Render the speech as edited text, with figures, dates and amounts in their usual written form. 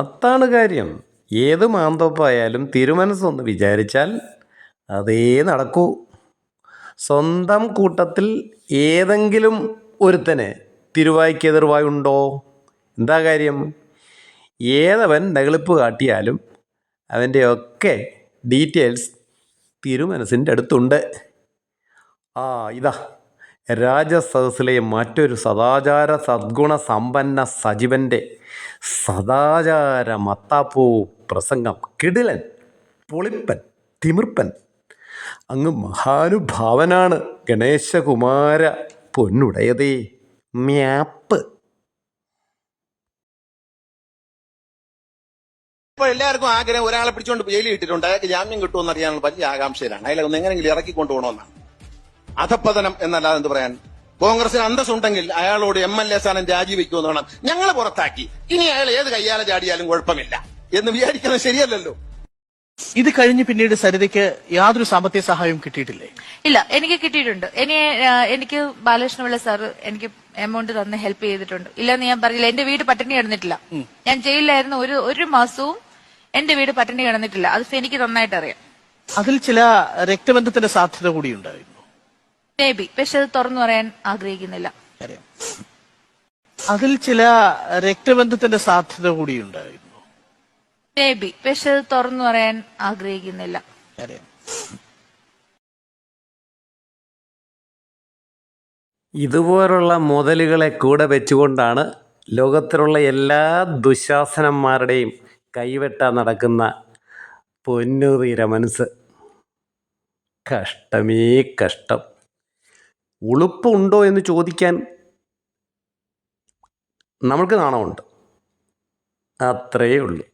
അതാണ് കാര്യം. ഏത് മാന്തോപ്പായാലും തിരുമനസ്സൊന്ന് വിചാരിച്ചാൽ അതേ നടക്കൂ. സ്വന്തം കൂട്ടത്തിൽ ഏതെങ്കിലും ഒരുത്തന് തിരുവായ്ക്കെതിർവായുണ്ടോ? എന്താ കാര്യം? ഏതവൻ നെകളിപ്പ് കാട്ടിയാലും അവൻ്റെയൊക്കെ ഡീറ്റെയിൽസ് തിരുമനസിൻ്റെ അടുത്തുണ്ട്. ഇതാ രാജസദസ്സിലെ മറ്റൊരു സദാചാര സദ്ഗുണ സമ്പന്ന സജീവൻ്റെ സദാചാര മത്താപ്പൂ പ്രസംഗം. കിടിലൻ, പൊളിപ്പൻ, തിമിർപ്പൻ, അങ്ങ് മഹാനുഭാവനാണ് ഗണേശകുമാര പൊന്നുടയതേ. മ്യാപ്പ്. ഇപ്പൊ എല്ലാവർക്കും ആഗ്രഹം ഒരാളെ പിടിച്ചോണ്ട് ജയിലിൽ ഇട്ടിട്ടുണ്ട്, അയാൾക്ക് ജാമ്യം കിട്ടുമെന്ന് അറിയാനുള്ള വലിയ ആകാംക്ഷയിലാണ്. അയാളെ ഒന്ന് എങ്ങനെയെങ്കിലും ഇറക്കി കൊണ്ടുപോകണമെന്നാണ്. അധപ്പതനം എന്നല്ലാതെ എന്ത് പറയാൻ? കോൺഗ്രസിന് അന്തസ്സുണ്ടെങ്കിൽ അയാളോട് MLA സ്ഥാനം രാജിവെക്കുമെന്ന് വേണം. ഞങ്ങൾ പുറത്താക്കി, ഇനി അയാൾ ഏത് കയ്യാലെ ചാടിയാലും കുഴപ്പമില്ല എന്ന് വിചാരിക്കുന്നത് ശരിയല്ലല്ലോ. ഇത് കഴിഞ്ഞ് പിന്നീട് സരിതയ്ക്ക് യാതൊരു സാമ്പത്തിക സഹായവും കിട്ടിയിട്ടില്ലേ? ഇല്ല, എനിക്ക് കിട്ടിയിട്ടുണ്ട്. എനിക്ക് ബാലകൃഷ്ണപിള്ള സാറ് എനിക്ക് എമൗണ്ട് തന്ന് ഹെൽപ്പ് ചെയ്തിട്ടുണ്ട്. ഇല്ലെന്ന് ഞാൻ പറയില്ല. എന്റെ വീട് പട്ടിണി കിടന്നിട്ടില്ല. ഞാൻ ജയിലിലായിരുന്നു. ഒരു മാസവും എന്റെ വീട് പട്ടിണി കിടന്നിട്ടില്ല. അത് എനിക്ക് നന്നായിട്ട് അറിയാം. അതിൽ ചില രക്തബന്ധത്തിന്റെ സാധ്യത കൂടി ഉണ്ടായിരുന്നു. മേ ബി, പക്ഷെ അത് തുറന്നു പറയാൻ ആഗ്രഹിക്കുന്നില്ല. അതിൽ ചില രക്തബന്ധത്തിന്റെ സാധ്യത കൂടി ഉണ്ടായിരുന്നു. മേ ബി, പക്ഷെ അത് തുറന്നു പറയാൻ ആഗ്രഹിക്കുന്നില്ല. ഇതുപോലുള്ള മുതലുകളെ കൂടെ വെച്ചുകൊണ്ടാണ് ലോകത്തിലുള്ള എല്ലാ ദുശാസനന്മാരുടെയും കൈവെട്ടാൻ നടക്കുന്ന പൊന്നുതീര മനസ്സ്. കഷ്ടമേ കഷ്ടം. ഉളുപ്പുണ്ടോ എന്ന് ചോദിക്കാൻ നമ്മൾക്ക് നാണമുണ്ട്, അത്രയേ ഉള്ളൂ.